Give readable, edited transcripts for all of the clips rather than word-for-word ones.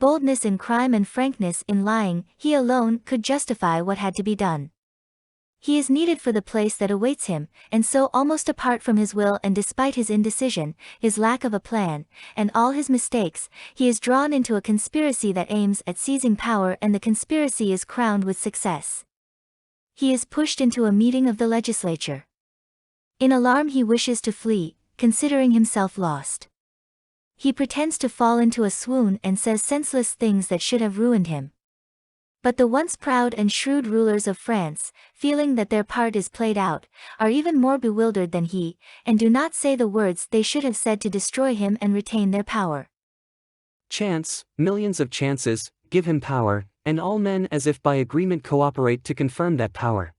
boldness in crime and frankness in lying, he alone could justify what had to be done. He is needed for the place that awaits him, and so almost apart from his will and despite his indecision, his lack of a plan, and all his mistakes, he is drawn into a conspiracy that aims at seizing power, and the conspiracy is crowned with success. He is pushed into a meeting of the legislature. In alarm he wishes to flee, considering himself lost. He pretends to fall into a swoon and says senseless things that should have ruined him. But the once proud and shrewd rulers of France, feeling that their part is played out, are even more bewildered than he, and do not say the words they should have said to destroy him and retain their power. Chance, millions of chances, give him power, and all men as if by agreement cooperate to confirm that power.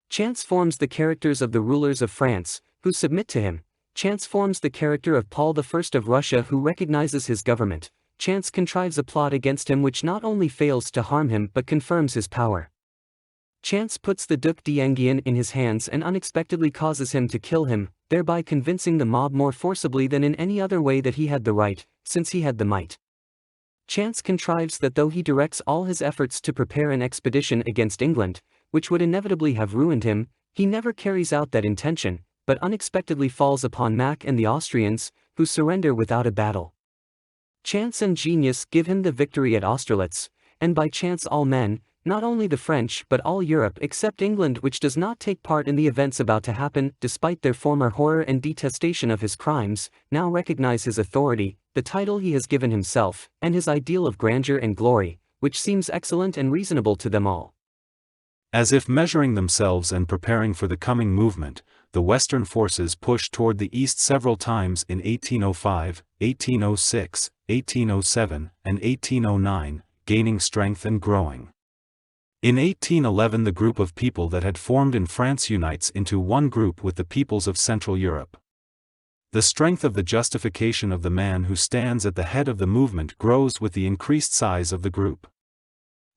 Chance forms the characters of the rulers of France, who submit to him. Chance forms the character of Paul I of Russia, who recognizes his government. Chance contrives a plot against him which not only fails to harm him but confirms his power. Chance puts the Duc d'Enghien in his hands and unexpectedly causes him to kill him, thereby convincing the mob more forcibly than in any other way that he had the right, since he had the might. Chance contrives that though he directs all his efforts to prepare an expedition against England, which would inevitably have ruined him, he never carries out that intention, but unexpectedly falls upon Mack and the Austrians, who surrender without a battle. Chance and genius give him the victory at Austerlitz, and by chance all men, not only the French but all Europe except England, which does not take part in the events about to happen, despite their former horror and detestation of his crimes, now recognize his authority, the title he has given himself, and his ideal of grandeur and glory, which seems excellent and reasonable to them all. As if measuring themselves and preparing for the coming movement, the Western forces pushed toward the east several times in 1805, 1806, 1807, and 1809, gaining strength and growing. In 1811 the group of people that had formed in France unites into one group with the peoples of Central Europe. The strength of the justification of the man who stands at the head of the movement grows with the increased size of the group.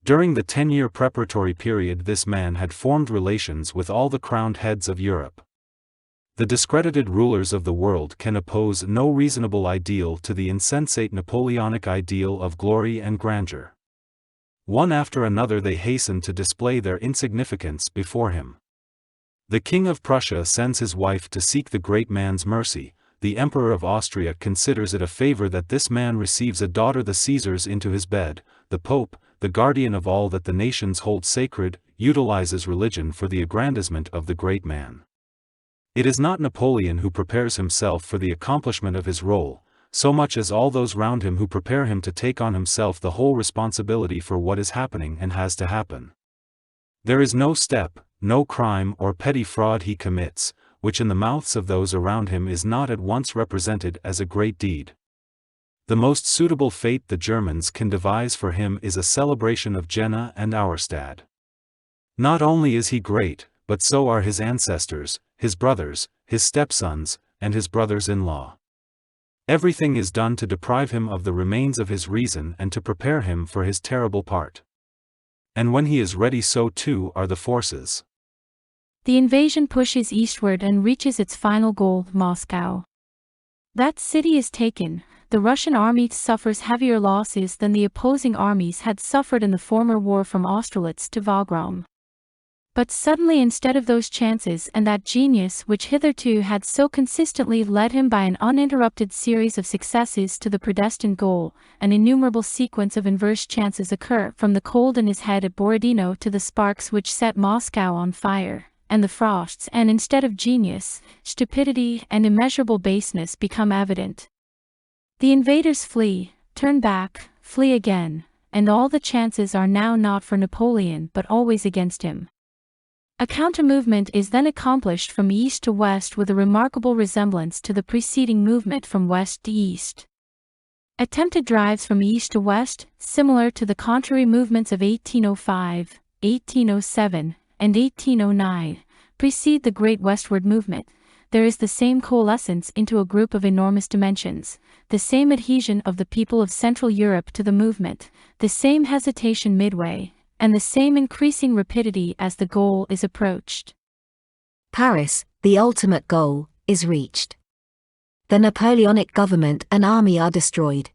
During the 10-year preparatory period this man had formed relations with all the crowned heads of Europe. The discredited rulers of the world can oppose no reasonable ideal to the insensate Napoleonic ideal of glory and grandeur. One after another they hasten to display their insignificance before him. The King of Prussia sends his wife to seek the great man's mercy. The Emperor of Austria considers it a favor that this man receives a daughter. The Caesars into his bed. The Pope, the guardian of all that the nations hold sacred, utilizes religion for the aggrandizement of the great man. It is not Napoleon who prepares himself for the accomplishment of his role, so much as all those round him who prepare him to take on himself the whole responsibility for what is happening and has to happen. There is no step, no crime or petty fraud he commits, which in the mouths of those around him is not at once represented as a great deed. The most suitable fate the Germans can devise for him is a celebration of Jena and Auerstadt. Not only is he great, but so are his ancestors, his brothers, his stepsons, and his brothers-in-law. Everything is done to deprive him of the remains of his reason and to prepare him for his terrible part. And when he is ready, so too are the forces. The invasion pushes eastward and reaches its final goal, Moscow. That city is taken. The Russian army suffers heavier losses than the opposing armies had suffered in the former war from Austerlitz to Wagram. But suddenly, instead of those chances and that genius which hitherto had so consistently led him by an uninterrupted series of successes to the predestined goal, an innumerable sequence of inverse chances occur, from the cold in his head at Borodino to the sparks which set Moscow on fire, and the frosts, and instead of genius, stupidity and immeasurable baseness become evident. The invaders flee, turn back, flee again, and all the chances are now not for Napoleon but always against him. A counter-movement is then accomplished from east to west with a remarkable resemblance to the preceding movement from west to east. Attempted drives from east to west, similar to the contrary movements of 1805, 1807, and 1809, precede the great westward movement. There is the same coalescence into a group of enormous dimensions, the same adhesion of the people of Central Europe to the movement, the same hesitation midway, and the same increasing rapidity as the goal is approached. Paris, the ultimate goal, is reached. The Napoleonic government and army are destroyed.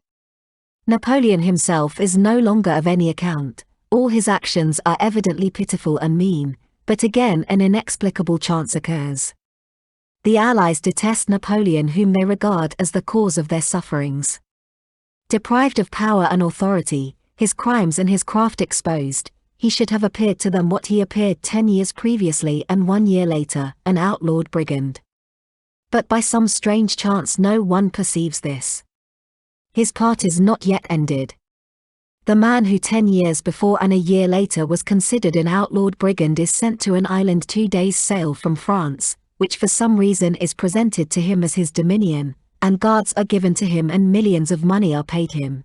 Napoleon himself is no longer of any account. All his actions are evidently pitiful and mean, but again an inexplicable chance occurs. The Allies detest Napoleon, whom they regard as the cause of their sufferings. Deprived of power and authority, his crimes and his craft exposed, he should have appeared to them what he appeared 10 years previously and 1 year later, an outlawed brigand. But by some strange chance no one perceives this. His part is not yet ended. The man who 10 years before and a year later was considered an outlawed brigand is sent to an island 2 days' sail from France, which for some reason is presented to him as his dominion, and guards are given to him and millions of money are paid him.